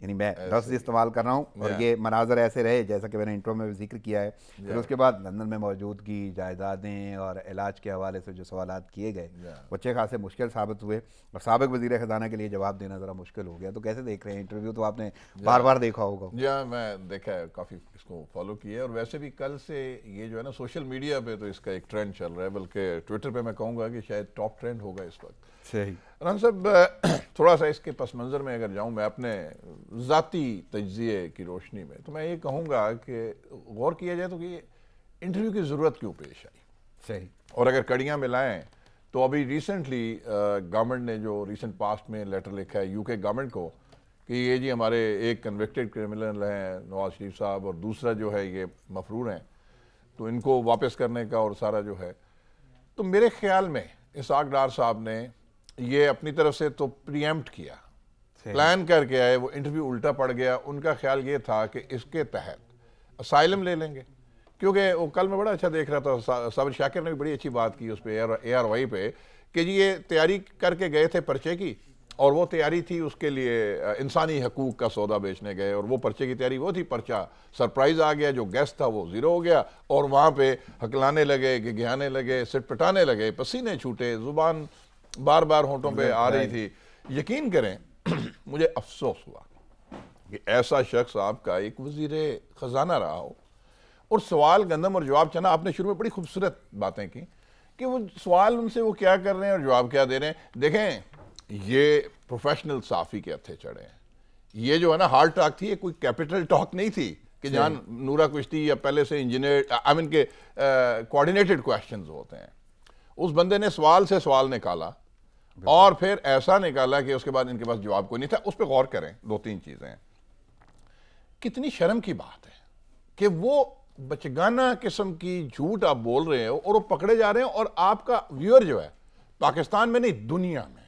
یعنی میں لفظ استعمال کر رہا ہوں, اور یہ مناظر ایسے رہے جیسا کہ میں نے انٹرو میں ذکر کیا ہے. پھر اس کے بعد لندن میں موجودگی, جائیدادیں اور علاج کے حوالے سے جو سوالات کیے گئے وہ اچھے خاصے مشکل ثابت ہوئے, اور سابق وزیر خزانہ کے لیے جواب دینا ذرا مشکل ہو گیا. تو کیسے دیکھ رہے ہیں انٹرویو؟ تو آپ نے بار بار دیکھا ہوگا. جی ہاں, میں دیکھا ہے, کافی اس کو فالو کیا ہے, اور ویسے بھی کل سے یہ جو ہے نا سوشل میڈیا پہ تو اس کا ایک ٹرینڈ چل رہا ہے, بلکہ ٹویٹر پہ میں کہوں گا کہ شاید ٹاپ ٹرینڈ ہوگا اس وقت. صحیح. رحمان صاحب, تھوڑا سا اس کے پس منظر میں اگر جاؤں میں اپنے ذاتی تجزیے کی روشنی میں, تو میں یہ کہوں گا کہ غور کیا جائے تو کہ انٹرویو کی ضرورت کیوں پیش آئی. صحیح. اور اگر کڑیاں ملائیں تو ابھی ریسنٹلی گورنمنٹ نے جو ریسنٹ پاسٹ میں لیٹر لکھا ہے یو کے گورنمنٹ کو کہ یہ جی ہمارے ایک کنوکٹڈ کرمنل ہیں نواز شریف صاحب, اور دوسرا جو ہے یہ مفرور ہیں, تو ان کو واپس کرنے کا اور سارا جو ہے. تو میرے خیال میں اسحاق ڈار صاحب نے یہ اپنی طرف سے تو پریمپٹ کیا, پلان کر کے آئے, وہ انٹرویو الٹا پڑ گیا. ان کا خیال یہ تھا کہ اس کے تحت اسائلم لے لیں گے, کیونکہ وہ کل میں بڑا اچھا دیکھ رہا تھا, صابر شاکر نے بھی بڑی اچھی بات کی اس پہ اے آر وائی پہ, کہ جی یہ تیاری کر کے گئے تھے پرچے کی, اور وہ تیاری تھی اس کے لیے انسانی حقوق کا سودا بیچنے گئے, اور وہ پرچے کی تیاری وہ تھی, پرچہ سرپرائز آ گیا, جو گیسٹ تھا وہ زیرو ہو گیا, اور وہاں پہ ہکلانے لگے, گھگھیانے لگے, سٹ پٹانے لگے, پسینے چھوٹے, زبان بار بار ہونٹوں پہ آ رہی تھی. یقین کریں مجھے افسوس ہوا کہ ایسا شخص آپ کا ایک وزیر خزانہ رہا ہو, اور سوال گندم اور جواب چنا. آپ نے شروع میں بڑی خوبصورت باتیں کی کہ وہ سوال ان سے وہ کیا کر رہے ہیں اور جواب کیا دے رہے ہیں. دیکھیں یہ پروفیشنل صحافی کے ہتھے چڑھے ہیں. یہ جو ہے نا ہارڈ ٹاک تھی, یہ کوئی کیپٹل ٹاک نہیں تھی کہ جان نورا کشتی یا پہلے سے انجینئر کے کوارڈینیٹڈ کویسچنز ہوتے ہیں. اس بندے نے سوال سے سوال نکالا, اور پھر ایسا نکالا کہ اس کے بعد ان کے پاس جواب کوئی نہیں تھا. اس پہ غور کریں, دو تین چیزیں. کتنی شرم کی بات ہے کہ وہ بچگانہ قسم کی جھوٹ آپ بول رہے ہو اور وہ پکڑے جا رہے ہیں, اور آپ کا ویور جو ہے پاکستان میں نہیں دنیا میں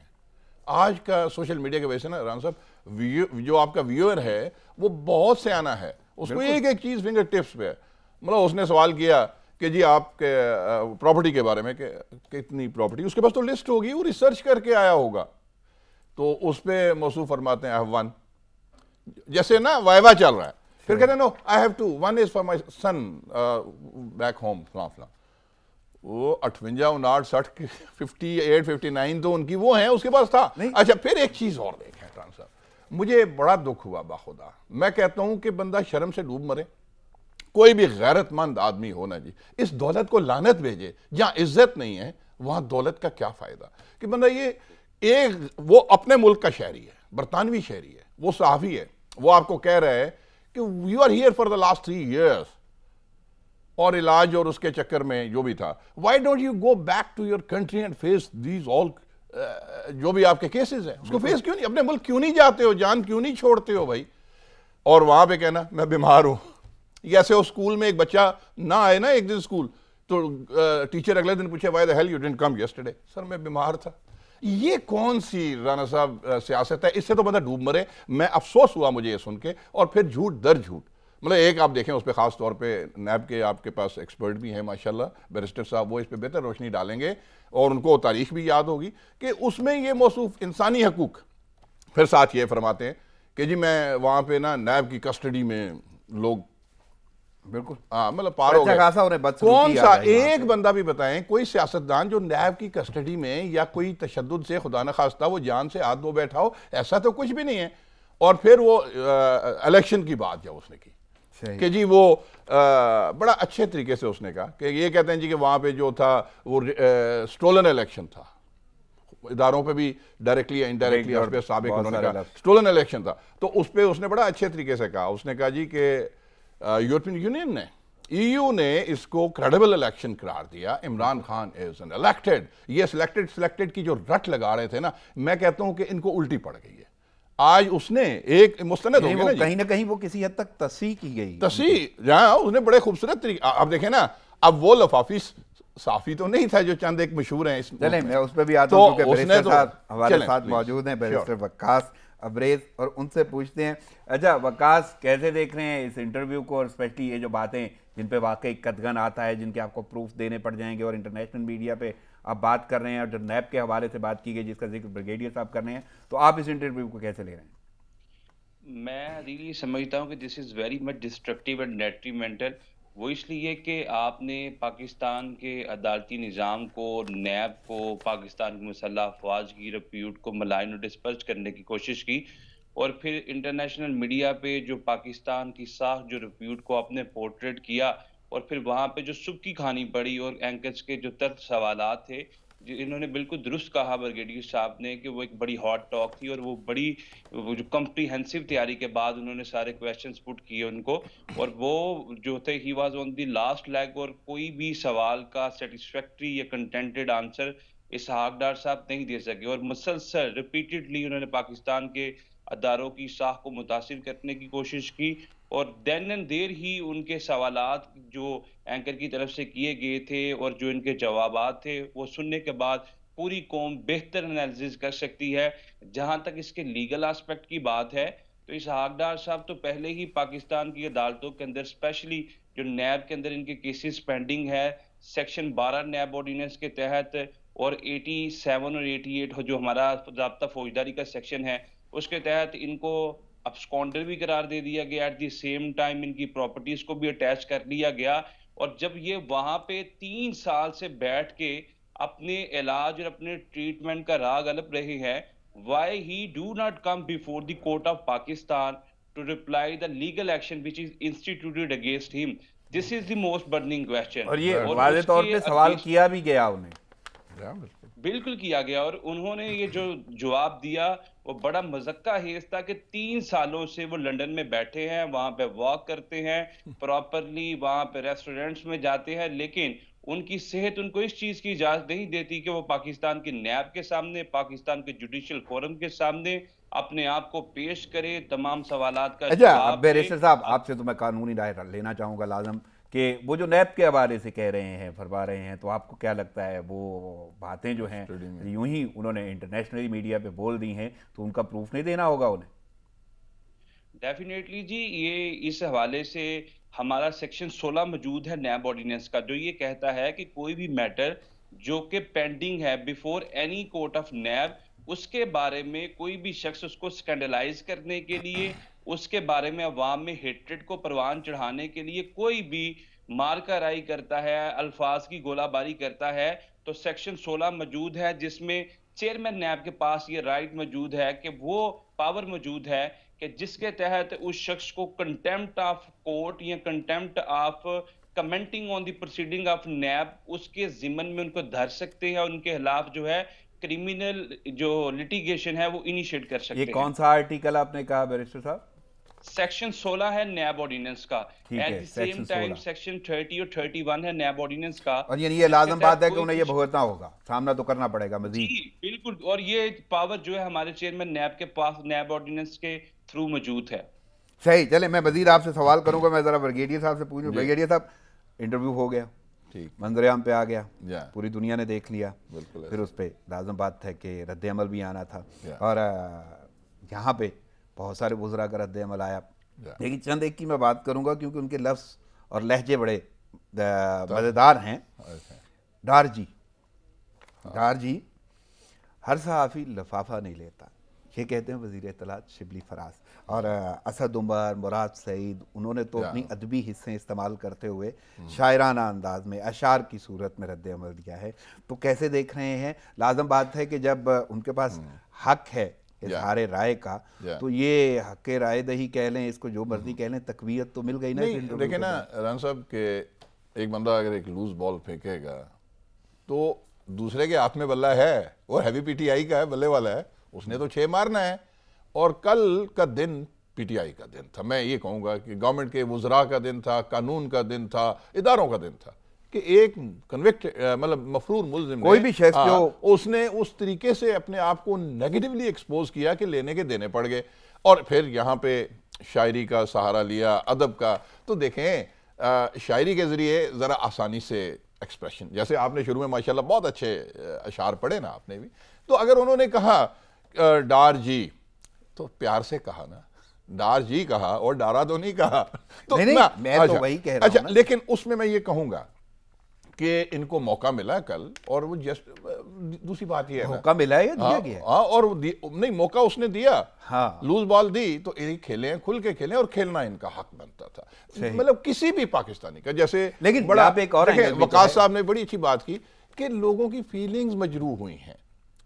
آج کا سوشل میڈیا کی وجہ سے نا رام صاحب, جو آپ کا ویور ہے وہ بہت سیانہ ہے, اس کو ایک ایک چیز فنگر ٹپس پہ ہے. مطلب اس نے سوال کیا کہ جی آپ کے پراپرٹی کے بارے میں کہ کتنی پراپرٹی, اس کے پاس تو لسٹ ہوگی, وہ ریسرچ کر کے آیا ہوگا, تو اس پہ موصوف فرماتے ہیں I have one. جیسے نا وائوا چل رہا ہے, پھر کہتے ہیں no I have two, one is for my son back home فلاں فلاں. وہ 58 59 58 59 تو ان کی وہ ہیں, اس کے پاس تھا. اچھا پھر ایک چیز اور دیکھیں خان صاحب, مجھے بڑا دکھ ہوا باخدا. میں کہتا ہوں کہ بندہ شرم سے ڈوب مرے, کوئی بھی غیرت مند آدمی ہونا جی, اس دولت کو لعنت بھیجے. جہاں عزت نہیں ہے وہاں دولت کا کیا فائدہ, کہ بندہ یہ وہ اپنے ملک کا شہری ہے, برطانوی شہری ہے, وہ صحافی ہے, وہ آپ کو کہہ رہا ہے کہ you are here for the last 3 years, اور علاج اور اس کے چکر میں جو بھی تھا, why don't you go back to your country and face these all جو بھی آپ کے کیسز ہیں, اس کو فیس کیوں نہیں, اپنے ملک کیوں نہیں جاتے ہو, جان کیوں نہیں چھوڑتے ہو بھائی. اور وہاں پہ کہنا میں بیمار ہوں. جیسے وہ اسکول میں ایک بچہ نہ آئے نا ایک دن اسکول, تو ٹیچر اگلے دن پوچھے why the hell you didn't come yesterday, سر میں بیمار تھا. یہ کون سی رانا صاحب سیاست ہے, اس سے تو بندہ ڈوب مرے. میں افسوس ہوا مجھے یہ سن کے, اور پھر جھوٹ در جھوٹ. مطلب ایک آپ دیکھیں اس پہ خاص طور پہ نیب کے آپ کے پاس ایکسپرٹ بھی ہیں ماشاءاللہ, بیرسٹر صاحب, وہ اس پہ بہتر روشنی ڈالیں گے, اور ان کو تاریخ بھی یاد ہوگی کہ اس میں یہ موصوف انسانی حقوق. پھر ساتھ یہ فرماتے ہیں کہ جی میں وہاں پہ نا نیب کی کسٹڈی میں لوگ بالکل مطلب پار ہو گئے. کون سا ایک بندہ بھی بتائیں کوئی سیاستدان جو نیب کی کسٹڈی میں یا کوئی تشدد سے خدا نخواستہ وہ جان سے ہاتھ دھو بیٹھا ہو, ایسا تو کچھ بھی نہیں ہے. اور پھر وہ الیکشن کی بات جو اس نے کی کہ جی وہ بڑا اچھے طریقے سے اس نے کہا کہ یہ کہتے ہیں جی کہ وہاں پہ جو تھا وہ سٹولن الیکشن تھا, اداروں پہ بھی ڈائریکٹلی یا انڈائریکٹلی اس پہ سابق انہوں نے کہا سٹولن الیکشن تھا. تو اس پہ اس نے بڑا اچھے طریقے سے کہا, اس نے کہا جی کہ یورپین یونین نے EU نے اس کو کریڈیبل الیکشن قرار دیا. Imran Khan is an elected. یہ سلیکٹڈ کی جو رٹ لگا رہے تھے نا, میں کہتا ہوں کہ ان کو الٹی پڑ گئی ہے. آج اس نے ایک مستند ہو گیا نا, کہیں نہ کہیں وہ کسی حد تک تصحیح کی گئی, تصحیح جہاں اس نے بڑے خوبصورت طریقے. آپ دیکھیں نا, اب وہ لفافی صحافی تو نہیں تھا جو چند ایک مشہور ہیں. چلیں میں اس پہ بھی آتا ہوں کیونکہ بیرسٹر صاحب ہمارے ساتھ موجود ہیں, بیرسٹر وقاص ابریز, اور ان سے پوچھتے ہیں. اچھا وقاص, کیسے دیکھ رہے ہیں اس انٹرویو کو, اور اسپیشلی یہ جو باتیں جن پہ واقعی قدغن آتا ہے, جن کے آپ کو پروف دینے پڑ جائیں گے, اور انٹرنیشنل میڈیا پہ آپ بات کر رہے ہیں, اور جو نیب کے حوالے سے بات کی گئی جس کا ذکر بریگیڈیئر صاحب کر رہے ہیں, تو آپ اس انٹرویو کو کیسے لے رہے ہیں؟ میں ریلی سمجھتا ہوں کہ this is very much destructive and detrimental. وہ اس لیے کہ آپ نے پاکستان کے عدالتی نظام کو، نیب کو، پاکستان کی مسلح افواج کی ریپیوٹ کو ملائن اور ڈسپرچ کرنے کی کوشش کی، اور پھر انٹرنیشنل میڈیا پہ جو پاکستان کی ساکھ جو ریپیوٹ کو آپ نے پورٹریٹ کیا، اور پھر وہاں پہ جو سب کی کہانی پڑی اور اینکرز کے جو طرز سوالات تھے، انہوں نے بالکل درست کہا بریگیڈیئر صاحب نے کہ وہ ایک بڑی ہاٹ ٹاک تھی، اور وہ جو کمپریہنسو تیاری کے بعد انہوں نے سارے کویسچنز پٹ کیے ان کو، اور وہ جو تھے he was on the last league, اور کوئی بھی سوال کا سیٹسفیکٹری یا کنٹینٹڈ آنسر اسحاق ڈار صاحب نہیں دے سکے، اور مسلسل ریپیٹڈلی انہوں نے پاکستان کے اداروں کی ساکھ کو متاثر کرنے کی کوشش کی، اور دین اینڈ دیر ہی ان کے سوالات جو اینکر کی طرف سے کیے گئے تھے اور جو ان کے جوابات تھے وہ سننے کے بعد پوری قوم بہتر انالیسس کر سکتی ہے. جہاں تک اس کے لیگل آسپیکٹ کی بات ہے تو اسحاق ڈار صاحب تو پہلے ہی پاکستان کی عدالتوں کے اندر اسپیشلی جو نیب کے اندر ان کے کیسز پینڈنگ ہے سیکشن 12 نیب آرڈیننس کے تحت، اور 87 اور 88 جو ہمارا ضابطہ فوجداری کا سیکشن ہے اس کے تحت ان کو ابسکونڈر بھی قرار دے دیا گیا، ایٹ دی سیم ٹائم ان کی پراپرٹیز کو بھی اٹیچ کر لیا گیا. اور جب یہ وہاں پہ 3 سال سے بیٹھ کے اپنے علاج اور اپنے ٹریٹمنٹ کا راگ الپ رہے ہیں, why he do not come before the court of Pakistan to reply the legal action which is instituted against him? This is the most burning question. اور یہ واضح طور پہ سوال کیا بھی گیا انہیں, بالکل کیا گیا, اور انہوں نے یہ جو جواب دیا وہ بڑا مذکہ خیز تھا کہ 3 سالوں سے وہ لنڈن میں بیٹھے ہیں, وہاں پہ واک کرتے ہیں پراپرلی, وہاں پہ ریسٹورنٹس میں جاتے ہیں, لیکن ان کی صحت ان کو اس چیز کی اجازت نہیں دیتی کہ وہ پاکستان کے نیب کے سامنے, پاکستان کے جوڈیشل فورم کے سامنے اپنے آپ کو پیش کرے, تمام سوالات کا جواب دے. بیرسٹر صاحب آپ سے تو میں قانونی رائے لینا چاہوں گا لازم, کہ وہ جو نیب کے حوالے سے کہہ رہے ہیں, فرما رہے ہیں, تو آپ کو کیا لگتا ہے وہ باتیں جو ہیں یوں ہی انہوں نے انٹرنیشنل میڈیا پہ بول دی ہیں تو ان کا پروف نہیں دینا ہوگا انہیں؟ ڈیفینیٹلی جی, یہ اس حوالے سے ہمارا سیکشن 16 موجود ہے نیب آرڈیننس کا, جو یہ کہتا ہے کہ کوئی بھی میٹر جو کہ پینڈنگ ہے before any court of NAB, اس کے بارے میں کوئی بھی شخص اس کو سکینڈلائز کرنے کے لیے, اس کے بارے میں عوام میں ہیٹریڈ کو پروان چڑھانے کے لیے کوئی بھی مارکا رائی کرتا ہے, الفاظ کی گولہ باری کرتا ہے, تو سیکشن 16 موجود ہے جس میں چیئرمین نیب کے پاس یہ رائٹ موجود ہے, کہ وہ پاور موجود ہے کہ جس کے تحت اس شخص کو کنٹیمپٹ آف کورٹ یا contempt of commenting on the proceeding of NAB, اس کے ضمن میں ان کو دھر سکتے ہیں, اور ان کے خلاف جو ہے کرمینل جو لٹیگیشن ہے وہ انیشیٹ کر سکتے ہیں. یہ کون سا آرٹیکل آپ نے کہا بیرسٹر صاحب؟ سیکشن 16 ہے نیب آرڈیننس کا, at the same time section 30 اور 31 ہے نیب آرڈیننس کا, اور یعنی یہ لازم بات ہے کہ انہیں یہ بھگتنا ہوگا, سامنا تو کرنا پڑے گا مزید. جی بالکل, اور یہ پاور جو ہے ہمارے چیئرمین نیب کے پاس نیب آرڈیننس کے تھرو موجود ہے. صحیح, چلیں میں مزید آپ سے سوال کروں گا, میں ذرا بریگیڈیئر صاحب سے پوچھوں. بریگیڈیئر صاحب, انٹرویو ہو گیا, منظر عام پہ آ گیا, پوری دنیا نے دیکھ لیا, پھر اس پہ لازم بات ہے کہ رد عمل بھی آنا تھا, اور یہاں پہ بہت سارے وزراء کا رد عمل آیا, لیکن چند ایک کی میں بات کروں گا کیونکہ ان کے لفظ اور لہجے بڑے مزیدار ہیں. ڈار جی, ہر صحافی لفافہ نہیں لیتا, یہ کہتے ہیں وزیر اطلاعات شبلی فراز, اور اسد عمر, مراد سعید, انہوں نے تو اپنی ادبی حصے استعمال کرتے ہوئے شاعرانہ انداز میں اشعار کی صورت میں رد عمل دیا ہے. تو کیسے دیکھ رہے ہیں؟ لازم بات ہے کہ جب ان کے پاس حق ہے اظہار رائے کا, تو یہ حق رائے دہی کہہ لیں, اس کو جو مرضی کہہ لیں, تقویت تو مل گئی نا. دیکھیں نا رن صاحب, کہ ایک بندہ اگر ایک لوز بال پھینکے گا تو دوسرے کے ہاتھ میں بلہ ہے, اور ہیوی پی ٹی آئی کا ہے, بلے والا ہے, اس نے تو 6 مارنا ہے. اور کل کا دن پی ٹی آئی کا دن تھا, میں یہ کہوں گا کہ گورنمنٹ کے وزراء کا دن تھا, قانون کا دن تھا, اداروں کا دن تھا, کہ ایک کنوکٹ مطلب مفرور ملزم کوئی بھی شخص جو اس نے اس طریقے سے اپنے آپ کو نیگیٹیولی ایکسپوز کیا کہ لینے کے دینے پڑ گئے, اور پھر یہاں پہ شاعری کا سہارا لیا, ادب کا. تو دیکھیں شاعری کے ذریعے ذرا آسانی سے ایکسپریشن, جیسے آپ نے شروع میں ماشاءاللہ بہت اچھے اشعار پڑھے نا آپ نے بھی, تو اگر انہوں نے کہا ڈار جی تو پیار سے کہا نا, ڈار جی کہا اور ڈارا تو نہیں کہا. تو میں تو وہی کہہ رہا ہوں. اچھا, لیکن اس میں یہ کہوں گا کہ ان کو موقع ملا کل اور وہ جسٹ دوسری بات یہ ہے موقع ملا ہے یا دیا گیا ہے؟ ہاں اور نہیں موقع اس نے دیا ہاں لوز بال دی تو یہ کھیلیں کھل کے کھیلیں اور کھیلنا ان کا حق بنتا تھا مطلب کسی بھی پاکستانی کا جیسے لیکن بڑا ایک اور وقاص صاحب نے بڑی اچھی بات کی کہ لوگوں کی فیلنگز مجروح ہوئی ہیں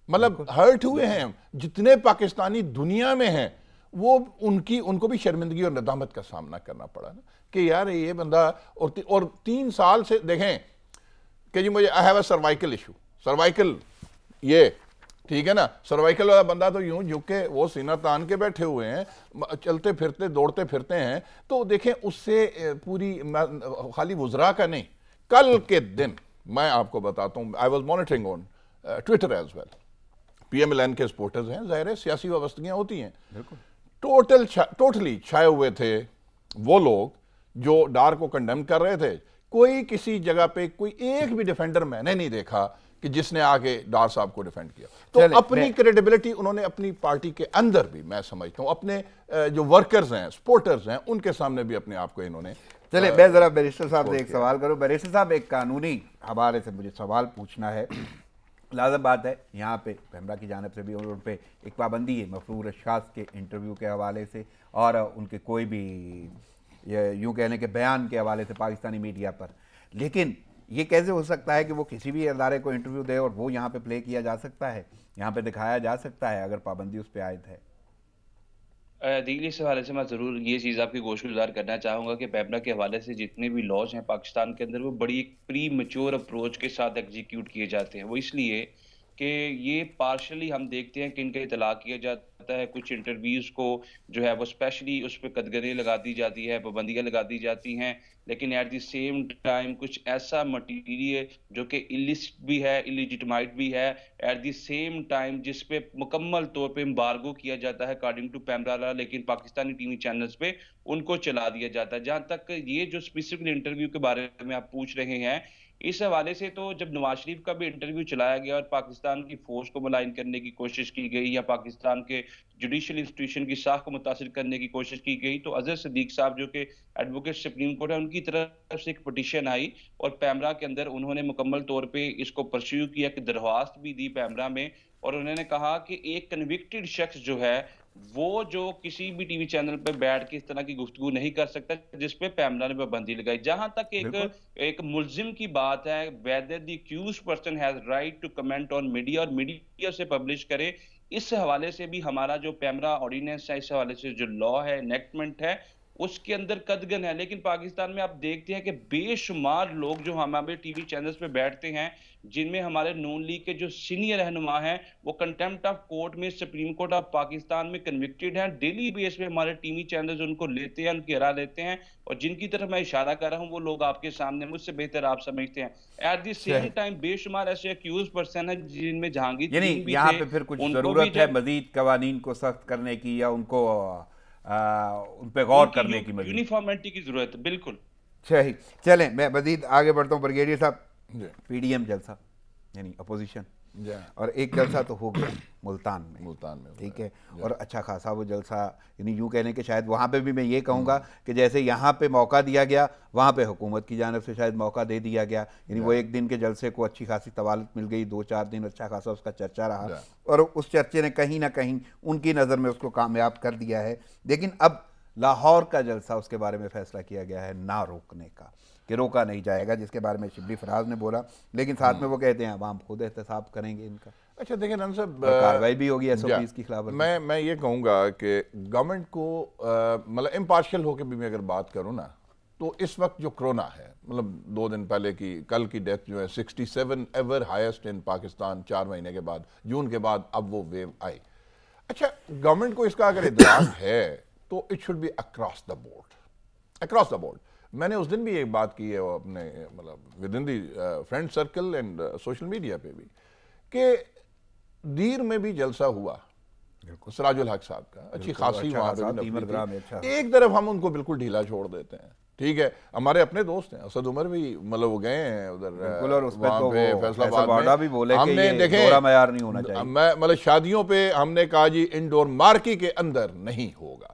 مطلب ہرٹ ہوئے ہیں جتنے پاکستانی دنیا میں ہیں وہ ان کو بھی شرمندگی اور ندامت کا سامنا کرنا پڑا نا کہ یار یہ بندہ اور 3 سال سے دیکھیں کہ جی مجھے I have a cervical issue cervical یہ ٹھیک ہے نا سروائکل والا بندہ تو یوں جھک وہ سینہ تان کے بیٹھے ہوئے ہیں چلتے پھرتے دوڑتے پھرتے ہیں تو دیکھیں اس سے پوری خالی وزراء کا نہیں کل کے دن میں آپ کو بتاتا ہوں I was monitoring on Twitter as well PMLN کے سپورٹرز ہیں ظاہر ہے سیاسی وابستگیاں ہوتی ہیں ٹوٹلی چھائے ہوئے تھے وہ لوگ جو ڈار کو کنڈیم کر رہے تھے کوئی کسی جگہ پہ کوئی ایک بھی ڈیفینڈر میں نے نہیں دیکھا کہ جس نے آگے ڈار صاحب کو ڈیفینڈ کیا تو اپنی کریڈیبلٹی انہوں نے اپنی پارٹی کے اندر بھی میں سمجھتا ہوں اپنے جو ورکرز ہیں سپورٹرز ہیں ان کے سامنے بھی اپنے آپ کو انہوں نے چلے میں ذرا بیرسٹر صاحب سے ایک سوال کروں بیرسٹر صاحب ایک قانونی حوالے سے مجھے سوال پوچھنا ہے لازم بات ہے یہاں پہ پیمرا کی جانب سے بھی ان پہ ایک پابندی ہے مفرور اشخاص کے انٹرویو کے حوالے سے اور ان کے کوئی بھی یوں کہنے کے بیان کے حوالے سے پاکستانی میڈیا پر لیکن یہ کیسے ہو سکتا ہے کہ وہ کسی بھی ادارے کو انٹرویو دے اور وہ یہاں پہ پلے کیا جا سکتا ہے یہاں پہ دکھایا جا سکتا ہے اگر پابندی اس پہ عائد ہے دیگلی اس حوالے سے میں ضرور یہ چیز آپ کی گوش گزار کرنا چاہوں گا کہ پیمرا کے حوالے سے جتنے بھی لاز ہیں پاکستان کے اندر وہ بڑی ایک پری میچور اپروچ کے ساتھ ایگزیکیوٹ کیے جاتے ہیں وہ اس لیے کہ یہ پارشلی ہم دیکھتے ہیں کہ ان کا اطلاع کیا جاتا ہے کچھ انٹرویوز کو جو ہے وہ اسپیشلی اس پہ قدغنیں لگا دی جاتی ہے پابندیاں لگا دی جاتی ہیں لیکن ایٹ دی سیم ٹائم کچھ ایسا مٹیریل جو کہ السٹ بھی ہے الیجٹمائٹ بھی ہے ایٹ دی سیم ٹائم جس پہ مکمل طور پہ امبارگو کیا جاتا ہے اکارڈنگ ٹو پیمرا لیکن پاکستانی ٹی وی چینلز پہ ان کو چلا دیا جاتا ہے جہاں تک یہ جو اسپیسیفکلی انٹرویو کے بارے میں آپ پوچھ رہے ہیں اس حوالے سے تو جب نواز شریف کا بھی انٹرویو چلایا گیا اور پاکستان کی فوج کو ملائن کرنے کی کوشش کی گئی یا پاکستان کے جوڈیشل انسٹیٹیوشن کی ساکھ کو متاثر کرنے کی کوشش کی گئی تو اظہر صدیق صاحب جو کہ ایڈوکیٹ سپریم کورٹ ہے ان کی طرف سے ایک پٹیشن آئی اور پیمرا کے اندر انہوں نے مکمل طور پہ اس کو پرسیو کیا کہ درخواست بھی دی پیمرا میں اور انہوں نے کہا کہ ایک کنوکٹڈ شخص جو ہے وہ جو کسی بھی ٹی وی چینل پہ بیٹھ کے اس طرح کی گفتگو نہیں کر سکتا جس پہ پیمرا نے پابندی لگائی جہاں تک ایک ملزم کی بات ہے whether the accused person has right to comment on media اور میڈیا سے پبلش کرے اس حوالے سے بھی ہمارا جو پیمرا آرڈیننس ہے اس حوالے سے جو لا ہے انیکٹمنٹ ہے اس کے اندر قدغن ہے لیکن پاکستان میں آپ دیکھتے ہیں کہ بے شمار لوگ جو ہمارے ٹی وی چینلز پہ بیٹھتے ہیں جن میں ہمارے نون لیگ کے جو سینئر رہنما ہیں وہ کنٹیمپٹ آف کورٹ میں سپریم کورٹ آف پاکستان میں کنوکٹڈ ہیں ڈیلی بیس پہ ہمارے ٹی وی چینلز ان کو لیتے ہیں ان کی ہرا لیتے ہیں اور جن کی طرف میں اشارہ کر رہا ہوں وہ لوگ آپ کے سامنے مجھ سے بہتر آپ سمجھتے ہیں ایٹ دی سیم ٹائم بے شمار ایسے اکیوز پرسن ہیں جن میں جہانگیر یعنی یہاں پہ پھر کچھ ضرورت ہے مزید قوانین کو سخت کرنے کی یا ان کو ان پہ غور کرنے کی مزید یونیفارمٹی کی ضرورت ہے بالکل صحیح چلیں میں مزید آگے بڑھتا ہوں بریگیڈیئر صاحب پی ڈی ایم جلسہ یعنی اپوزیشن اور ایک جلسہ تو ہو گیا ملتان میں ٹھیک ہے اور اچھا خاصا وہ جلسہ یعنی یوں کہنے کہ شاید وہاں پہ بھی میں یہ کہوں گا کہ جیسے یہاں پہ موقع دیا گیا وہاں پہ حکومت کی جانب سے شاید موقع دے دیا گیا یعنی وہ ایک دن کے جلسے کو اچھی خاصی طوالت مل گئی 2-4 دن اچھا خاصا اس کا چرچا رہا اور اس چرچے نے کہیں نہ کہیں ان کی نظر میں اس کو کامیاب کر دیا ہے لیکن اب لاہور کا جلسہ اس کے بارے میں فیصلہ کیا گیا ہے نہ روکنے کا کہ روکا نہیں جائے گا جس کے بارے میں شبلی فراز نے بولا لیکن ساتھ میں وہ کہتے ہیں عوام خود احتساب کریں گے ان کا اچھا دیکھیں رن صاحب کاروائی بھی ہوگی SOPs کی خلاف میں یہ کہوں گا کہ گورنمنٹ کو مطلب امپارشل ہو کے بھی میں اگر بات کروں نا تو اس وقت جو کرونا ہے مطلب 2 دن پہلے کی کل کی ڈیتھ جو ہے 67 ایور ہائیسٹ ان پاکستان 4 مہینے کے بعد جون کے بعد اب وہ ویو آئی اچھا گورنمنٹ کو اس کا اگر ادراک ہے تو it should be across the board میں نے اس دن بھی ایک بات کی ہے اپنے مطلب with in the friend circle and social media پہ بھی کہ دیر میں بھی جلسہ ہوا سراج الحق صاحب کا اچھی خاصی ایک طرف ہم ان کو بالکل ڈھیلا چھوڑ دیتے ہیں ٹھیک ہے ہمارے اپنے دوست ہیں اسد عمر بھی مطلب وہ گئے ہیں ادھر فیصل آباد میں ہم نے دیکھیں مطلب شادیوں پہ ہم نے کہا جی انڈور مارکی کے اندر نہیں ہوگا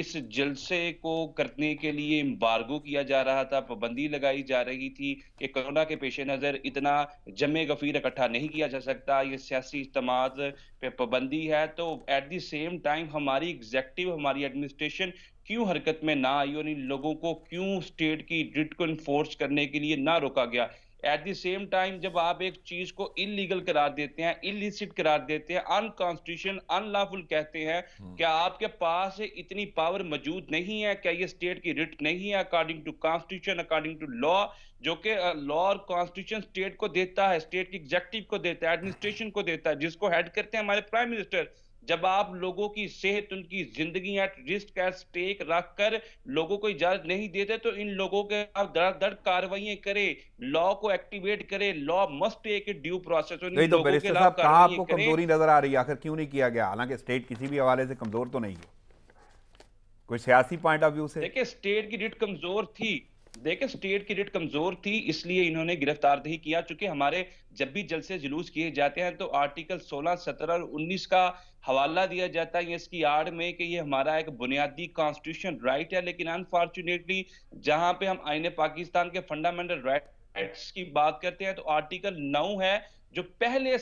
اس جلسے کو کرنے کے لیے امبارگو کیا جا رہا تھا، پابندی لگائی جا رہی تھی کہ کورونا کے پیش نظر اتنا جمع غفیر اکٹھا نہیں کیا جا سکتا، یہ سیاسی اجتماعات پہ پابندی ہے، تو ایٹ دی سیم ٹائم ہماری ایگزیکٹو، ہماری ایڈمنسٹریشن کیوں حرکت میں نہ آئی اور ان لوگوں کو کیوں اسٹیٹ کی ریٹ کو انفورس کرنے کے لیے نہ روکا گیا؟ ایٹ دی سیم ٹائم جب آپ ایک چیز کو انلیگل قرار دیتے ہیں، انلیسٹ قرار دیتے ہیں، انکانسٹیٹیوشن، ان لافل کہتے ہیں، کیا آپ کے پاس اتنی پاور موجود نہیں ہے؟ کیا یہ اسٹیٹ کی ریٹ نہیں ہے according to constitution, according to law, جو کہ لا اور کانسٹیٹیوشن اسٹیٹ کو دیتا ہے، اسٹیٹ کی ایگزیکٹو کو دیتا ہے، ایڈمنسٹریشن کو دیتا ہے، جس کو ہیڈ کرتے ہیں ہمارے پرائم منسٹر؟ جب آپ لوگوں کی صحت، ان کی زندگی ایٹ رسک ایٹ سٹیک رکھ کر لوگوں کو اجازت نہیں دیتے، تو ان لوگوں کے آپ دڑ کاروائیاں کریں، لا کو ایکٹیویٹ کریں، لا مسٹ ٹیک اے ڈیو پروسیس، اور نہیں ان تو لوگوں کے بیرسٹر خلاف صاحب کہاں آپ کو کاروائیاں کریں۔ کمزوری نظر آ رہی ہے؟ آخر کیوں نہیں کیا گیا؟ حالانکہ اسٹیٹ کسی بھی حوالے سے کمزور تو نہیں ہے، کوئی سیاسی پوائنٹ آف ویو سے؟ دیکھیں اسٹیٹ کی ریٹ کمزور تھی، اسٹیٹ کی ریٹ کمزور تھی، اس لیے انہوں نے گرفتار نہیں کیا، چونکہ ہمارے جب بھی جلسے جلوس کیے جاتے ہیں تو آرٹیکل 16، 17 اور 19 کا حوالہ دیا جاتا ہے اس کی آڑ میں کہ یہ ہمارا ایک بنیادی کانسٹیٹیوشن رائٹ ہے، لیکن انفارچونیٹلی جہاں پہ ہم آئین پاکستان کے فنڈامنٹل رائٹس کی بات کرتے ہیں تو آرٹیکل 9 ہے جو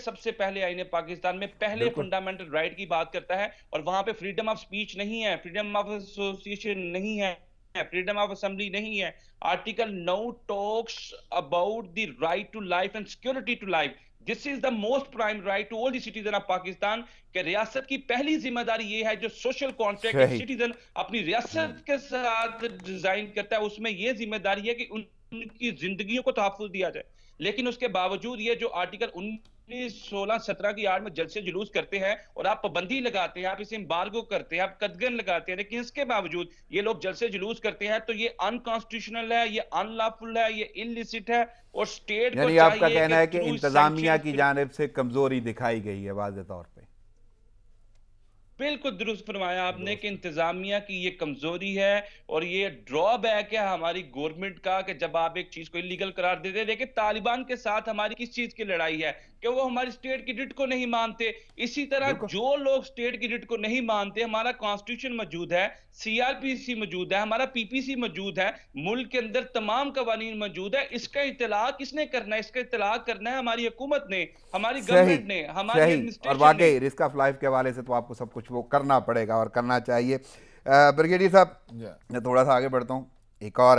سب سے پہلے آئین پاکستان میں پہلے بالکل فنڈامنٹل رائٹ کی بات کرتا ہے، اور وہاں پہ فریڈم آف سپیچ نہیں ہے، فریڈم آف ایسوسیشن نہیں ہے، فریڈم آف اسمبلی نہیں ہے۔ Article 9 talks about the right to life and security to life. This is the most prime right to all the citizen of Pakistan, کہ ریاست کی پہلی ذمہ داری یہ ہے جو سوشل کانٹریکٹ ایک صحیح سٹیزن اپنی ریاست کے ساتھ ڈیزائن کرتا ہے، اس میں یہ ذمہ داری ہے کہ ان کی زندگیوں کو تحفظ دیا جائے۔ لیکن اس کے باوجود یہ جو آرٹیکل 19، 16، 17 کی آڑ میں جلسے جلوس کرتے ہیں اور آپ پابندی لگاتے ہیں، آپ اسے امبارگو کرتے ہیں، آپ قدغن لگاتے ہیں، لیکن اس کے باوجود یہ لوگ جلسے جلوس کرتے ہیں، تو یہ انکانسٹیٹیوشنل ہے، یہ ان لافل ہے، یہ انلیسٹ ہے، اور اسٹیٹ کو یعنی آپ کا چاہیے کہنا ہے کہ through انتظامیہ کی sanctions، جانب سے کمزوری دکھائی گئی ہے واضح طور پہ؟ بالکل درست فرمایا آپ نے کہ انتظامیہ کی یہ کمزوری ہے اور یہ ڈرا بیک ہے ہماری گورنمنٹ کا، کہ جب آپ ایک چیز کو انلیگل قرار دیتے ہیں۔ دیکھیں طالبان کے ساتھ ہماری کس چیز کی لڑائی ہے کہ وہ ہماری اسٹیٹ کی ریٹ کو نہیں مانتے، اسی طرح بالکل جو لوگ اسٹیٹ کی ریٹ کو نہیں مانتے، ہمارا کانسٹیٹیوشن موجود ہے، سی آر پی سی موجود ہے، ہمارا پی پی سی موجود ہے، ملک کے اندر تمام قوانین موجود ہے، اس کا اطلاع کس نے کرنا ہے؟ اس کا اطلاع کرنا ہے ہماری حکومت نے، ہماری صحیح گورنمنٹ نے، ہماری صحیح، اور ایڈمنسٹریشن نے۔ واقعی رسک آف لائف کے حوالے سے تو آپ کو سب کچھ وہ کرنا پڑے گا اور کرنا چاہیے۔ بریگیڈیئر صاحب میں تھوڑا سا آگے بڑھتا ہوں، ایک اور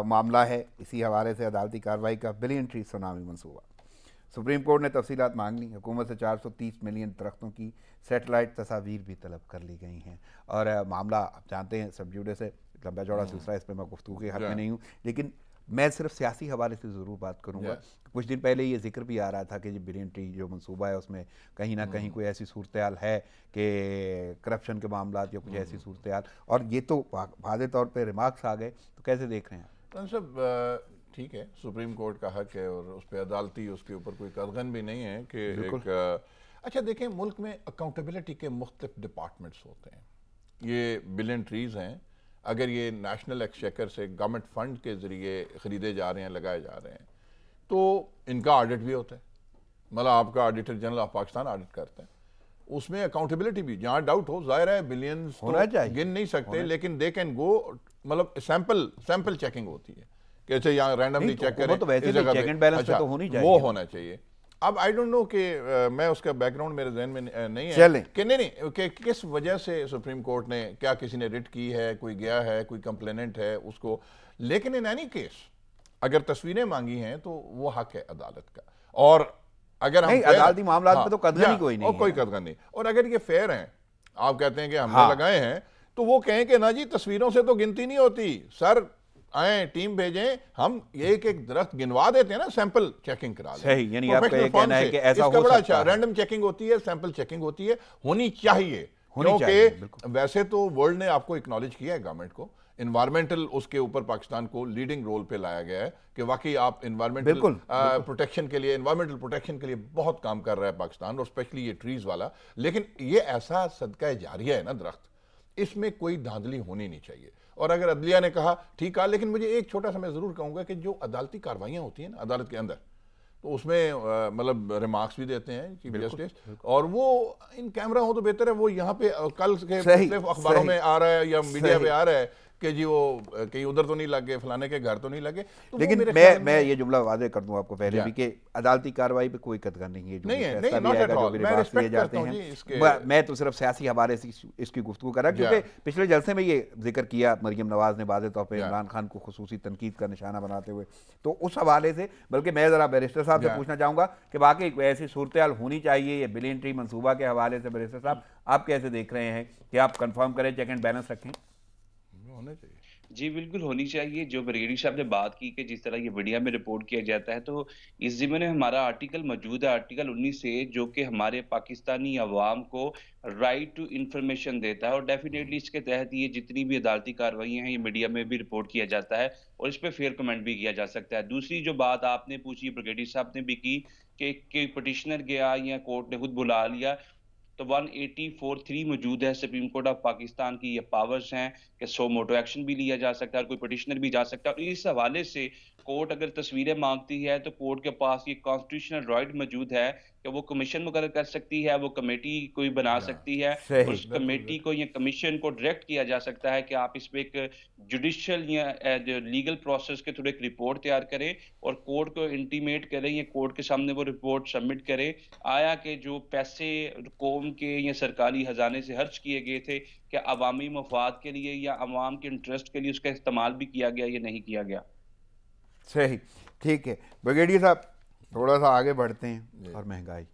معاملہ ہے اسی حوالے سے عدالتی کارروائی کا، بلین ٹری سونامی منصوبہ۔ سپریم کورٹ نے تفصیلات مانگ لی، حکومت سے 430 ملین درختوں کی سیٹلائٹ تصاویر بھی طلب کر لی گئی ہیں، اور معاملہ آپ جانتے ہیں سب جوڈے سے لمبا چوڑا سلسلہ، اس پہ میں گفتگو کے حق میں نہیں ہوں، لیکن میں صرف سیاسی حوالے سے ضرور بات کروں گا۔ کچھ دن پہلے یہ ذکر بھی آ رہا تھا کہ جو بلین ٹری جو منصوبہ ہے اس میں کہیں نہ کہیں کوئی ایسی صورتحال ہے کہ کرپشن کے معاملات یا کچھ ایسی صورتحال، اور یہ تو واضح طور پہ ریمارکس آ گئے، تو کیسے دیکھ رہے ہیں؟ صاحب ٹھیک ہے، سپریم کورٹ کا حق ہے اور اس پہ عدالتی اس کے اوپر کوئی قدغن بھی نہیں ہے کہ ایک اچھا دیکھیں ملک میں اکاؤنٹیبلٹی کے مختلف ڈپارٹمنٹس ہوتے ہیں، یہ بلین ٹریز ہیں، اگر یہ نیشنل ایکسچیکر سے گورنمنٹ فنڈ کے ذریعے خریدے جا رہے ہیں، لگائے جا رہے ہیں، تو ان کا آڈٹ بھی ہوتا ہے، مطلب آپ کا auditor general of Pakistan audit کرتا ہے، اس میں اکاؤنٹیبلٹی بھی، جہاں ڈاؤٹ ہو، ظاہر ہے بلینز تو گن نہیں سکتے لیکن دے کین گو، مطلب سیمپل چیکنگ ہوتی ہے کہ اچھا یہاں رینڈملی چیک کریں، وہ ہونا چاہیے۔ اب آئی ڈونٹ نو کہ میں اس کا بیک گراؤنڈ میرے ذہن میں نہیں ہے کہ نہیں کہ کس وجہ سے سپریم کورٹ نے، کیا کسی نے ریٹ کی ہے، کوئی گیا ہے، کوئی کمپلیننٹ ہے اس کو، لیکن ان اینی کیس اگر تصویریں مانگی ہیں تو وہ حق ہے عدالت کا، اور اگر ہم عدالتی معاملات پہ تو قدغن ہی کوئی نہیں ہے، کوئی قدغن نہیں، اور اگر یہ فیئر ہیں، آپ کہتے ہیں کہ ہم نے لگائے ہیں تو وہ کہیں کہ نا جی تصویروں سے تو گنتی نہیں ہوتی، سر آئیں ٹیم بھیجیں، ہم ایک ایک درخت گنوا دیتے ہیں نا، سیمپل چیکنگ کرا لیں۔ صحیح، یعنی آپ کا یہ کہنا ہے کہ ایسا ہو سکتا ہے، رینڈم چیکنگ ہوتی ہے، سیمپل چیکنگ ہوتی ہے، ہونی چاہیے، کیونکہ ویسے تو ورلڈ نے آپ کو اکنالج کیا ہے گورنمنٹ کو، انوائرمنٹل اس کے اوپر پاکستان کو لیڈنگ رول پہ لایا گیا ہے کہ واقعی آپ انوائرمنٹل پروٹیکشن کے لیے، انوائرمنٹل پروٹیکشن کے لیے بہت کام کر رہا ہے پاکستان، اور اسپیشلی یہ ٹریز والا، لیکن یہ ایسا صدقہ جاریہ ہے نا درخت، اس میں کوئی دھاندلی ہونی نہیں چاہیے۔ اور اگر عدلیہ نے کہا ٹھیک ہے، لیکن مجھے ایک چھوٹا سا میں ضرور کہوں گا کہ جو عدالتی کاروائیاں ہوتی ہیں نا عدالت کے اندر، تو اس میں مطلب ریمارکس بھی دیتے ہیں چیف جسٹس, اور وہ ان کیمرہ ہو تو بہتر ہے. وہ یہاں پہ کل کے مختلف اخباروں میں آ رہا ہے یا میڈیا پہ آ رہا ہے کہ جی وہ کہیں ادھر تو نہیں لگے, فلانے کے گھر تو نہیں لگے. لیکن میں یہ جملہ واضح کر دوں آپ کو پہلے بھی کہ عدالتی کارروائی پہ کوئی قدغن نہیں ہے, جو بھی رپورٹس لیے جاتے ہیں. میں تو صرف سیاسی حوالے سے اس کی گفتگو کر رہا, کیونکہ پچھلے جلسے میں یہ ذکر کیا مریم نواز نے واضح طور پہ عمران خان کو خصوصی تنقید کا نشانہ بناتے ہوئے, تو اس حوالے سے بلکہ میں ذرا بیرسٹر صاحب سے پوچھنا چاہوں گا کہ واقعی ایسی صورتحال ہونی چاہیے یہ بلین ٹری منصوبہ کے حوالے سے. بیرسٹر صاحب آپ کیسے دیکھ رہے ہیں کہ آپ کنفرم کریں, چیک اینڈ بیلنس رکھیں؟ ہونے چاہیے. جی بالکل ہونی چاہیے. جو بریگیڈیئر صاحب نے بات کی کہ جس طرح یہ میڈیا میں رپورٹ کیا جاتا ہے, تو اس ضمن میں ہمارا آرٹیکل موجود ہے, آرٹیکل 19 سے, جو کہ ہمارے پاکستانی عوام کو رائٹ ٹو انفارمیشن دیتا ہے, اور ڈیفینیٹلی اس کے تحت یہ جتنی بھی عدالتی کارروائیاں ہیں یہ میڈیا میں بھی رپورٹ کیا جاتا ہے اور اس پہ فیئر کمنٹ بھی کیا جا سکتا ہے. دوسری جو بات آپ نے پوچھی, بریگیڈیئر صاحب نے بھی کی کہ پٹیشنر گیا یا کورٹ نے خود بلا لیا, تو 180(4)(3) موجود ہے سپریم کورٹ آف پاکستان کی. یہ پاورز ہیں کہ سو موٹو ایکشن بھی لیا جا سکتا ہے اور کوئی پٹیشنر بھی جا سکتا ہے. اور اس حوالے سے کورٹ اگر تصویریں مانگتی ہے تو کورٹ کے پاس یہ کانسٹیٹیوشنل رائٹ موجوڈ ہے کہ وہ کمیشن مقرر کر سکتی ہے, وہ کمیٹی کوئی بنا سکتی ہے, اور اس کمیٹی کو یا کمیشن کو ڈائریکٹ کیا جا سکتا ہے کہ آپ اس پہ ایک جوڈیشل یا لیگل پروسیس کے تھرو ایک رپورٹ تیار کریں اور کورٹ کو انٹیمیٹ کریں یا کورٹ کے سامنے وہ رپورٹ سبمٹ کریں, آیا کہ جو پیسے قوم کے یا سرکاری خزانے سے خرچ کیے گئے تھے کہ عوامی مفاد کے لیے یا عوام کے انٹرسٹ کے لیے اس کا استعمال بھی کیا گیا یا نہیں کیا گیا. صحیح, ٹھیک ہے. بریگیڈیئر صاحب تھوڑا سا آگے بڑھتے ہیں. اور مہنگائی,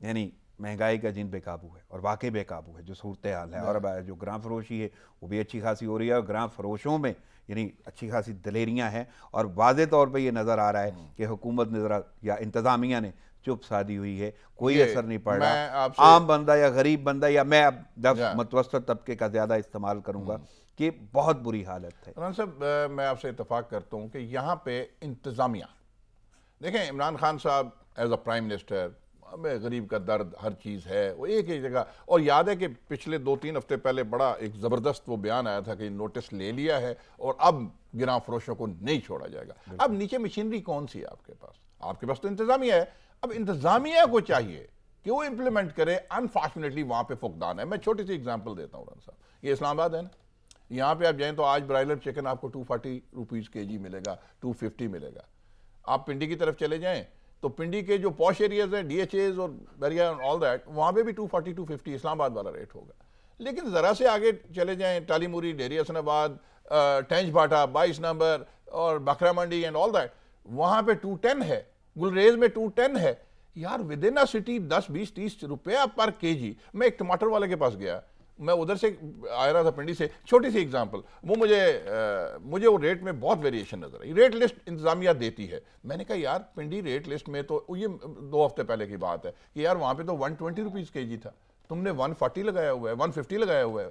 یعنی مہنگائی کا جن بے قابو ہے اور واقعی بے قابو ہے جو صورتحال ہے, اور اب جو گراں فروشی ہے وہ بھی اچھی خاصی ہو رہی ہے, اور گراں فروشوں میں یعنی اچھی خاصی دلیریاں ہیں, اور واضح طور پہ یہ نظر آ رہا ہے کہ حکومت نے ذرا یا انتظامیہ نے چپ سادھی ہوئی ہے, کوئی اثر نہیں پڑ رہا. عام بندہ یا غریب بندہ, یا میں اب لفظ متوسط طبقے کا زیادہ استعمال کروں گا, کہ بہت بری حالت ہے. عمران صاحب میں آپ سے اتفاق کرتا ہوں کہ یہاں پہ انتظامیہ, دیکھیں عمران خان صاحب ایز اے پرائم منسٹر, ہمیں غریب کا درد ہر چیز ہے, وہ ایک ایک جگہ, اور یاد ہے کہ پچھلے 2-3 ہفتے پہلے بڑا ایک زبردست وہ بیان آیا تھا کہ نوٹس لے لیا ہے اور اب گراں فروشوں کو نہیں چھوڑا جائے گا. اب نیچے مشینری کون سی ہے آپ کے پاس؟ آپ کے پاس تو انتظامیہ ہے. اب انتظامیہ کو چاہیے کہ وہ امپلیمنٹ کرے. انفارچونیٹلی وہاں پہ فقدان ہے. میں چھوٹی سی اگزامپل دیتا ہوں عمران صاحب, یہ اسلام آباد ہے نا, یہاں پہ آپ جائیں تو آج برائلر چکن آپ کو 240 روپیز kg ملے گا, 250 ملے گا. آپ پنڈی کی طرف چلے جائیں تو پنڈی کے جو پوش ایریاز ہیں, DHAs اور دریا آل دیٹ, وہاں پہ بھی 240 250 اسلام آباد والا ریٹ ہوگا. لیکن ذرا سے آگے چلے جائیں, ٹالی موری, ڈیری حسن آباد, ٹینچ بھاٹا, 22 نمبر اور بکرا منڈی اینڈ آل دیٹ, وہاں پہ 210 ہے. گلریز میں 210 ہے. یار ود ان سٹی 10-20-30 روپیہ پر kg. میں ایک ٹماٹر والے کے پاس گیا, میں ادھر سے آیا رہا تھا پنڈی سے, چھوٹی سی اگزامپل, وہ مجھے وہ ریٹ میں بہت ویریشن نظر آئی. ریٹ لسٹ انتظامیہ دیتی ہے. میں نے کہا یار پنڈی ریٹ لسٹ میں تو, یہ 2 ہفتے پہلے کی بات ہے, کہ یار وہاں پہ تو 120 روپیز kg تھا, تم نے 140 لگایا ہوا ہے, 150 لگایا ہوا ہے.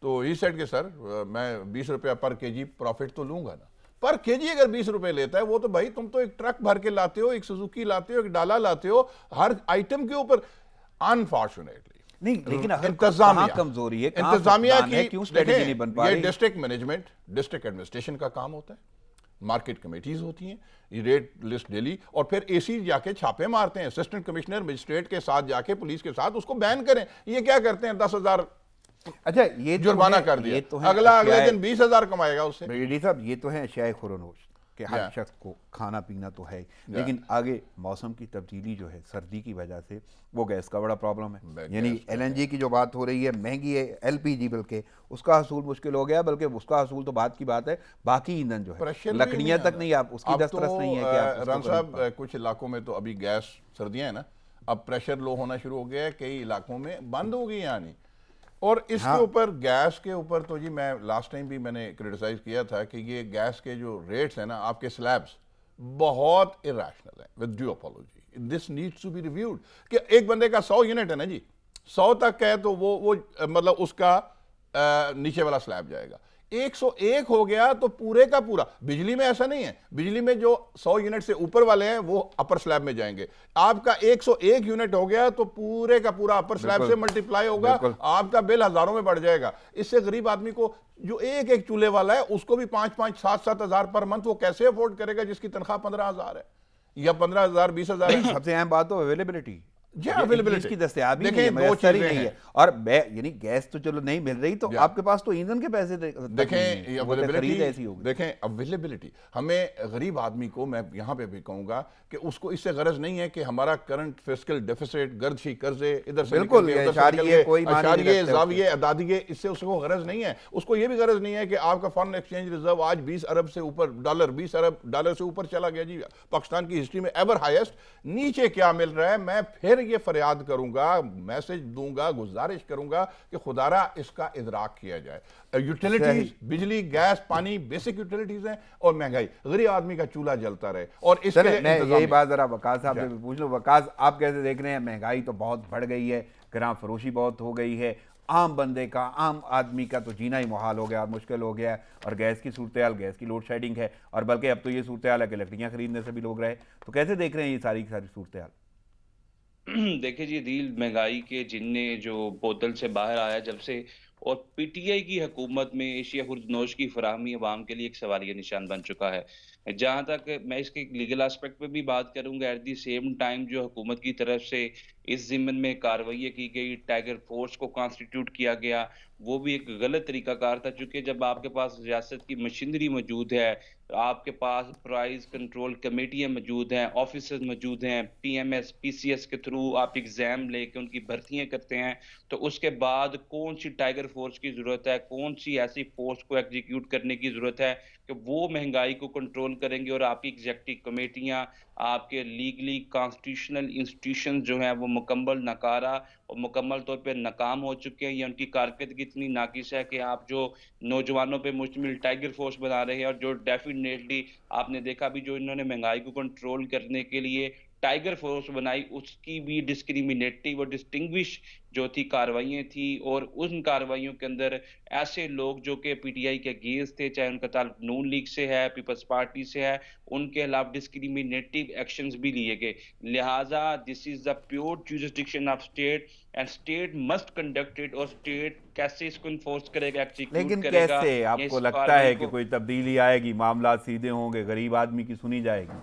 تو ہی سیڈ کہ سر میں 20 روپیہ پر kg پروفٹ تو لوں گا نا. پر kg اگر 20 روپے لیتا ہے, وہ تو بھائی تم تو ایک ٹرک بھر کے لاتے ہو, ایک سوزوکی لاتے ہو, ایک ڈالا لاتے ہو, ہر آئٹم کے اوپر. انفارچونیٹلی نہیں, لیکن انتظامیہ کی یہ ڈسٹرکٹ مینجمنٹ, ڈسٹرکٹ ایڈمنسٹریشن کا کام ہوتا ہے. مارکیٹ کمیٹیز ہوتی ہیں, یہ ریٹ لسٹ ڈیلی, اور پھر اے سی جا کے چھاپے مارتے ہیں, اسسٹنٹ کمشنر مجسٹریٹ کے ساتھ جا کے, پولیس کے ساتھ, اس کو بین کریں. یہ کیا کرتے ہیں, 10,000 اچھا یہ جرمانہ کر دیا, اگلے دن 20,000 کمائے گا اس سے. بریگیڈیئر صاحب یہ تو ہے اشیاء خورنوش کہ ہر شخص کو کھانا پینا تو ہے, لیکن آگے موسم کی تبدیلی جو ہے, سردی کی وجہ سے وہ گیس کا بڑا پرابلم ہے. یعنی LNG کی جو بات ہو رہی ہے, مہنگی ہے, LPG بلکہ اس کا حصول مشکل ہو گیا, بلکہ اس کا حصول تو بات کی بات ہے, باقی ایندھن جو ہے لکڑیاں تک نہیں, آپ اس کی دسترس نہیں ہے. ران صاحب کچھ علاقوں میں تو ابھی گیس, سردیاں ہیں نا, اب پریشر لو ہونا شروع ہو گیا ہے, کئی علاقوں میں بند ہو گئی یعنی. اور اس کے اوپر, گیس کے اوپر تو جی میں لاسٹ ٹائم بھی میں نے کریٹیسائز کیا تھا کہ یہ گیس کے جو ریٹس ہیں نا آپ کے سلیبس بہت irrational ہیں. with due apology, this needs to be reviewed. کہ ایک بندے کا 100 یونٹ ہے نا جی, 100 تک ہے تو وہ مطلب اس کا نیچے والا سلیب جائے گا. 101 ہو گیا تو پورے کا پورا. بجلی میں ایسا نہیں ہے, بجلی میں جو 100 یونٹ سے اوپر والے ہیں وہ اپر سلیب میں جائیں گے. آپ کا 101 یونٹ ہو گیا تو پورے کا پورا اپر سلیب سے ملٹیپلائی ہوگا, آپ کا بل ہزاروں میں بڑھ جائے گا. اس سے غریب آدمی کو جو ایک چولہے والا ہے اس کو بھی 5-5, 7-7 ہزار پر منتھ وہ کیسے افورڈ کرے گا جس کی تنخواہ 15,000 ہے. یا 15,000 20,000 ہے. سب سے اہم بات تو اویلیبلٹی جی اویلیبلٹی کی دستیابی دیکھیں نہیں ہے، دو میسر ہی چیزیں نہیں ہیں. ہے. اور یعنی گیس تو چلو نہیں مل رہی تو آپ کے پاس تو ایندھن کے پیسے دیکھیں خرید ایسی ہوگی. دیکھیں اویلیبلٹی ہمیں غریب آدمی کو میں یہاں پہ بھی کہوں گا کہ اس کو اس سے غرض نہیں ہے کہ ہمارا کرنٹ فسکل ڈیفیسٹ گردشی قرضے ادھر سے بالکل اشاریے زاویے اعدادیے اس سے اس کو غرض نہیں ہے. اس کو یہ بھی غرض نہیں ہے کہ آپ کا فارن ایکسچینج ریزرو آج 20 ارب سے اوپر ڈالر 20 ارب ڈالر سے اوپر چلا گیا جی پاکستان کی ہسٹری میں ایور ہائیسٹ. نیچے کیا مل رہا ہے؟ میں پھر یہ فریاد کروں گا, میسج دوں گا, گزارش کروں گا کہ خدا را اس کا ادراک کیا جائے. یوٹیلیٹیز بجلی گیس پانی بیسک یوٹیلیٹیز ہیں اور مہنگائی غریب آدمی کا چولہا جلتا رہے. اور اس کے میں یہی بات ذرا وقاص صاحب سے بھی پوچھ لوں. وقاص آپ کیسے دیکھ رہے ہیں؟ مہنگائی تو بہت بڑھ گئی ہے, گراں فروشی بہت ہو گئی ہے, عام بندے کا عام آدمی کا تو جینا ہی محال ہو گیا, مشکل ہو گیا ہے. اور گیس کی صورتحال, گیس کی لوڈ شیڈنگ ہے, اور بلکہ اب تو یہ صورتحال ہے کہ لکڑیاں خریدنے سے بھی لوگ رہے. تو کیسے دیکھ رہے ہیں یہ ساری کی ساری صورتحال؟ دیکھیں جی عدیل, مہنگائی کے جننے جو بوتل سے باہر آیا جب سے, اور پی ٹی آئی کی حکومت میں اشیاء خوردنوش کی فراہمی عوام کے لیے ایک سوالیہ نشان بن چکا ہے. جہاں تک میں اس کے لیگل اسپیکٹ پہ بھی بات کروں گا, ایٹ دی سیم ٹائم جو حکومت کی طرف سے اس ضمن میں کارروائیاں کی گئی, ٹائیگر فورس کو کانسٹیٹیوٹ کیا گیا, وہ بھی ایک غلط طریقہ کار تھا. چونکہ جب آپ کے پاس ریاست کی مشینری موجود ہے, آپ کے پاس پرائز کنٹرول کمیٹیاں موجود ہیں, آفیسز موجود ہیں, P M S P C S کے تھرو آپ ایگزام لے کے ان کی بھرتیاں کرتے ہیں, تو اس کے بعد کون سی ٹائیگر فورس کی ضرورت ہے, کون سی ایسی فورس کو ایگزیکیوٹ کرنے کی ضرورت ہے کہ وہ مہنگائی کو کنٹرول کریں گے. اور آپ کی ایگزیکٹو کمیٹیاں, آپ کے لیگلی کانسٹیٹیوشنل انسٹیٹیوشن جو ہیں وہ مکمل ناکارہ اور مکمل طور پہ ناکام ہو چکے ہیں, یا ان کی کارکردگی اتنی ناقص ہے کہ آپ جو نوجوانوں پہ مشتمل ٹائیگر فورس بنا رہے ہیں, اور جو ڈیفینیٹلی آپ نے دیکھا بھی جو انہوں نے مہنگائی کو کنٹرول کرنے کے لیے ٹائیگر فورس بنائی, اس کی بھی ڈسکریمنیٹیو اور ڈسٹنگوش جو تھی کارروائیاں تھی. اور ان کارروائیوں کے اندر ایسے لوگ جو کہ پی ٹی آئی کے اگینسٹ تھے, چاہے ان کا تعلق نون لیگ سے ہے, پیپلز پارٹی سے ہے, ان کے خلاف ڈسکریمنیٹیو ایکشنز بھی لیے گئے. لہٰذا this is the pure jurisdiction of state, and state must conduct it, اور اسٹیٹ کیسے اس کو انفورس کرے گا, ایکزیکیوٹ کرے گا. لیکن کیسے آپ کو لگتا ہے کہ کوئی تبدیلی آئے گی, معاملات سیدھے ہوں گے, غریب آدمی کی سنی جائے گی؟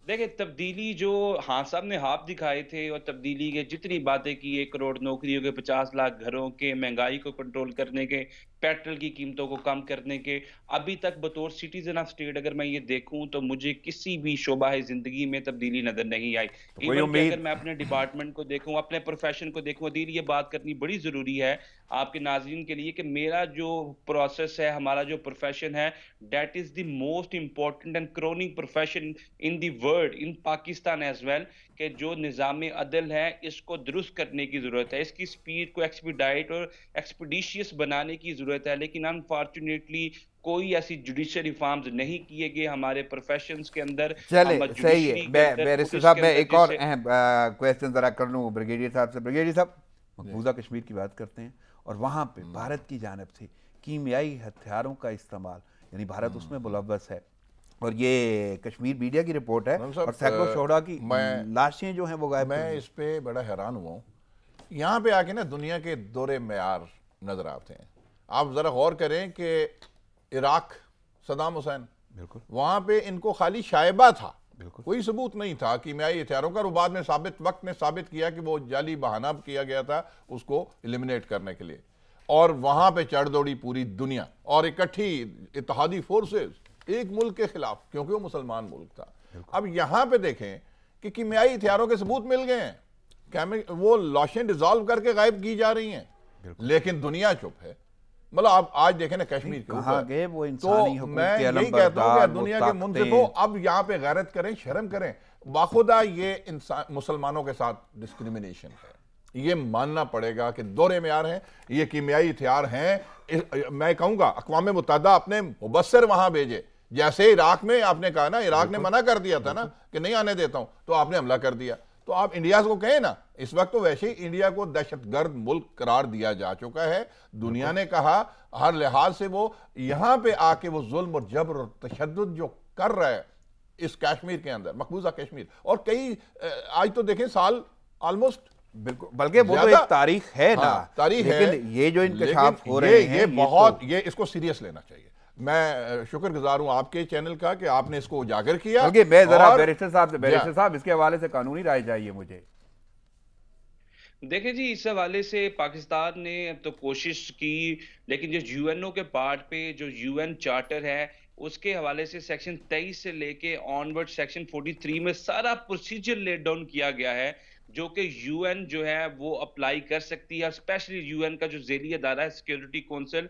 دیکھیں تبدیلی جو ہاں صاحب نے ہاتھ دکھائے تھے, اور تبدیلی کے جتنی باتیں کی, 1 کروڑ نوکریوں کے, 50 لاکھ گھروں کے, مہنگائی کو کنٹرول کرنے کے, پیٹرول کی قیمتوں کو کم کرنے کے, ابھی تک بطور سٹیزن آف اسٹیٹ اگر میں یہ دیکھوں تو مجھے کسی بھی شعبہ زندگی میں تبدیلی نظر نہیں آئی. ایون کہ اگر میں اپنے ڈپارٹمنٹ کو دیکھوں, اپنے پروفیشن کو دیکھوں, عدیل یہ بات کرنی بڑی ضروری ہے آپ کے ناظرین کے لیے کہ میرا جو پروسیس ہے, ہمارا جو پروفیشن ہے, that is the most important and crowning profession in the world, in Pakistan as well, کہ جو نظام عدل ہے اس کو درست کرنے کی ضرورت ہے, اس کی سپیڈ کو ایکسپیڈائٹ اور ایکسپیڈیشیس بنانے کی ضرورت ہے. لیکن انفارچونیٹلی کوئی ایسی جوڈیشل ریفارمز نہیں کیے گئے ہمارے پروفیشنز کے اندر. چلے صحیح ہے. بیرسٹر صاحب میں ایک اور اہم کویسچن ذرا کر لوں بریگیڈیئر صاحب سے. بریگیڈیئر صاحب, مقبوضہ کشمیر کی بات کرتے ہیں, اور وہاں پہ بھارت کی جانب سے کیمیائی ہتھیاروں کا استعمال, یعنی بھارت اس میں ملوث ہے, اور یہ کشمیر میڈیا کی رپورٹ ہے, اور سینکڑوں شہداء کی لاشیں جو ہیں وہ غائب. میں اس پہ بڑا حیران ہوا ہوں. یہاں پہ آ کے نا دنیا کے دورے معیار نظر آتے ہیں. آپ ذرا غور کریں کہ عراق, صدام حسین, بالکل وہاں پہ ان کو خالی شائبہ تھا, کوئی ثبوت نہیں تھا کیمیائی ہتھیاروں کا. اور بعد میں وقت نے ثابت کیا کہ وہ جعلی بہانہ کیا گیا تھا اس کو ایلیمنیٹ کرنے کے لیے. اور وہاں پہ چڑھ دوڑی پوری دنیا, اور اکٹھی اتحادی فورسز ایک ملک کے خلاف, کیونکہ وہ مسلمان ملک تھا. اب یہاں پہ دیکھیں کہ کیمیائی ہتھیاروں کے ثبوت مل گئے ہیں, وہ لاشیں ڈیزالو کر کے غائب کی جا رہی ہیں, لیکن دنیا چپ ہے. مطلب آپ آج دیکھیں نا کشمیر کے اوپر, تو میں یہی کہتا ہوں کہ دنیا کے منصفوں اب یہاں پہ غیرت کریں, شرم کریں. باخدا یہ مسلمانوں کے ساتھ ڈسکریمنیشن ہے, یہ ماننا پڑے گا کہ دورے معیار ہیں, یہ کیمیائی ہتھیار ہیں. میں کہوں گا اقوام متحدہ اپنے مبصر وہاں بھیجے, جیسے عراق میں آپ نے کہا نا, عراق نے منع کر دیا تھا نا کہ نہیں آنے دیتا ہوں, تو آپ نے حملہ کر دیا. تو آپ انڈیا کو کہیں نا, اس وقت تو ویسے ہی انڈیا کو دہشت گرد ملک قرار دیا جا چکا ہے. دنیا نے کہا ہر لحاظ سے وہ یہاں پہ آ کے وہ ظلم اور جبر اور تشدد جو کر رہا ہے اس کشمیر کے اندر, مقبوضہ کشمیر, اور کئی آج تو دیکھیں سال آلموسٹ, بالکل, بلکہ وہ تو ایک تاریخ ہے نا, تاریخ ہے, لیکن یہ جو انکشاف ہو رہے ہیں یہ بہت, یہ اس کو سیریس لینا چاہیے. میں شکر گزار ہوں آپ کے چینل کا کہ آپ نے اس کو اجاگر کیا. میں ذرا بیرسٹر صاحب اس کے حوالے سے قانونی رائے چاہیے مجھے. دیکھیں جی, اس حوالے سے پاکستان نے اب تو کوشش کی, لیکن جو یو این او کے پارٹ پہ جو یو این چارٹر ہے اس کے حوالے سے سیکشن 23 سے لے کے آنورڈ سیکشن 43 میں سارا پروسیجر لیٹ ڈاؤن کیا گیا ہے جو کہ یو این جو ہے وہ اپلائی کر سکتی ہے, اسپیشلی یو این کا جو ذیلی ادارہ ہے سیکیورٹی کونسل,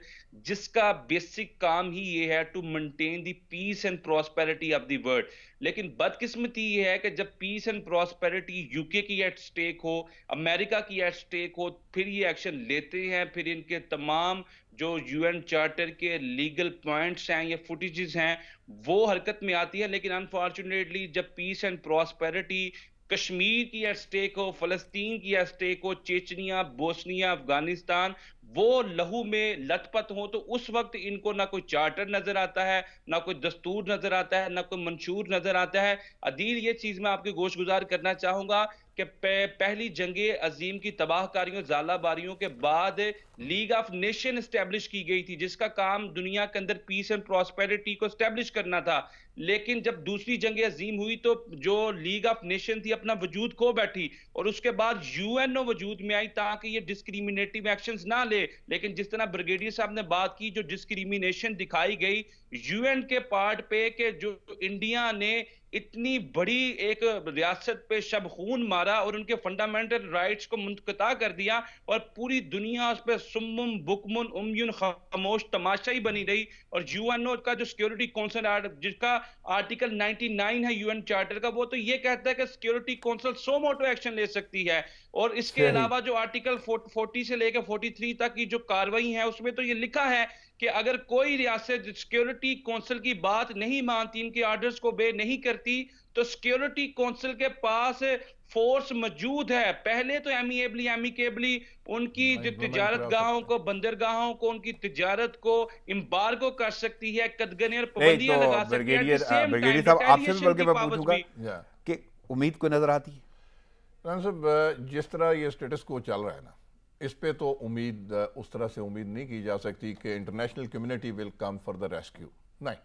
جس کا بیسک کام ہی یہ ہے to maintain the peace and prosperity of the world. لیکن بدقسمتی یہ ہے کہ جب پیس اینڈ پراسپیرٹی یو کے کی ایٹ سٹیک ہو, امریکہ کی ایٹ سٹیک ہو, پھر یہ ایکشن لیتے ہیں, پھر ان کے تمام جو یو این چارٹر کے لیگل پوائنٹس ہیں یا فوٹیجز ہیں وہ حرکت میں آتی ہے. لیکن انفارچونیٹلی جب پیس اینڈ پراسپیرٹی کشمیر کی ایٹ سٹیک ہو, فلسطین کی ایٹ سٹیک ہو, چیچنیا, بوسنیا, افغانستان وہ لہو میں لت پت ہو, تو اس وقت ان کو نہ کوئی چارٹر نظر آتا ہے, نہ کوئی دستور نظر آتا ہے, نہ کوئی منشور نظر آتا ہے. عدیل, یہ چیز میں آپ کے گوش گزار کرنا چاہوں گا کہ پہلی جنگ عظیم کی تباہ کاریوں, زالہ باریوں کے بعد لیگ آف نیشن اسٹیبلش کی گئی تھی, جس کا کام دنیا کے اندر پیس اینڈ پراسپیرٹی کو اسٹیبلش کرنا تھا. لیکن جب دوسری جنگ عظیم ہوئی تو جو لیگ آف نیشن تھی اپنا وجود کھو بیٹھی, اور اس کے بعد یو این او وجود میں آئی تاکہ یہ ڈسکریمنیٹیو ایکشنز نہ لے. لیکن جس طرح بریگیڈیئر صاحب نے بات کی, جو ڈسکریمنیشن دکھائی گئی یو این کے پارٹ پہ کہ جو انڈیا نے اتنی بڑی ایک ریاست پہ شب خون مارا اور ان کے فنڈامنٹل رائٹس کو منقطع کر دیا, اور پوری دنیا اس پہ سمم بکمن امیون خاموش تماشا ہی بنی رہی. اور یو این او کا جو سیکیورٹی کونسل جس کا آرٹیکل 99 ہے یو این چارٹر کا, وہ تو یہ کہتا ہے کہ سیکیورٹی کونسل سو موٹو ایکشن لے سکتی ہے. اور اس کے علاوہ جو آرٹیکل 40 سے لے کے 43 تک کی جو کاروائی ہے اس میں تو یہ لکھا ہے کہ اگر کوئی ریاست سیکیورٹی کونسل کی بات نہیں مانتی, ان کے آرڈرز کو بے نہیں کرتی, تو سیکیورٹی کونسل کے پاس فورس موجود ہے. پہلے تو ایمیکیبلی ان کی جو تجارت گاہوں کو, بندرگاہوں کو, ان کی تجارت کو امبارگو کر سکتی ہے, قدغنیں اور پابندیاں لگا سکتی ہے. بریگیڈیئر صاحب آپ سے بھی بلکہ میں پوچھوں گا کہ امید کو نظر آتی ہے صاحب, جس طرح یہ سٹیٹس کو چل رہا ہے نا, اس پہ تو امید اس طرح سے امید نہیں کی جا سکتی کہ international community will come for the rescue. نہیں,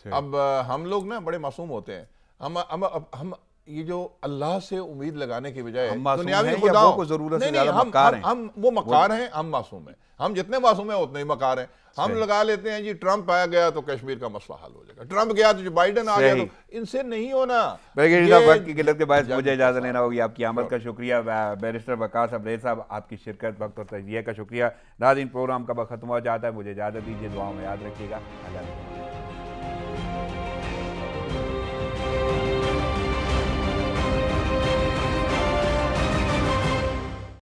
اب ہم لوگ نا بڑے معصوم ہوتے ہیں. ہم یہ جو اللہ سے امید لگانے کی بجائے دنیاوی خداؤں کو ضرورت سے زیادہ مکار ہیں, ہم وہ مکار ہیں, ہم معصوم ہیں. ہم جتنے معصوم ہیں اتنے ہی مکار ہیں. ہم لگا لیتے ہیں جی ٹرمپ آ گیا تو کشمیر کا مسئلہ حل ہو جائے گا, ٹرمپ گیا تو جو بائیڈن آ گیا, تو ان سے نہیں ہونا. وقت کی قلت کے باعث مجھے اجازت لینا ہوگی. آپ کی آمد کا شکریہ. بیرسٹر وقاص ابریز صاحب, آپ کی شرکت, وقت اور تجزیہ کا شکریہ. ناظرین, پروگرام کا وقت ختم ہو جاتا ہے, مجھے اجازت دیجیے, دعاؤں میں یاد رکھیے گا. اللہ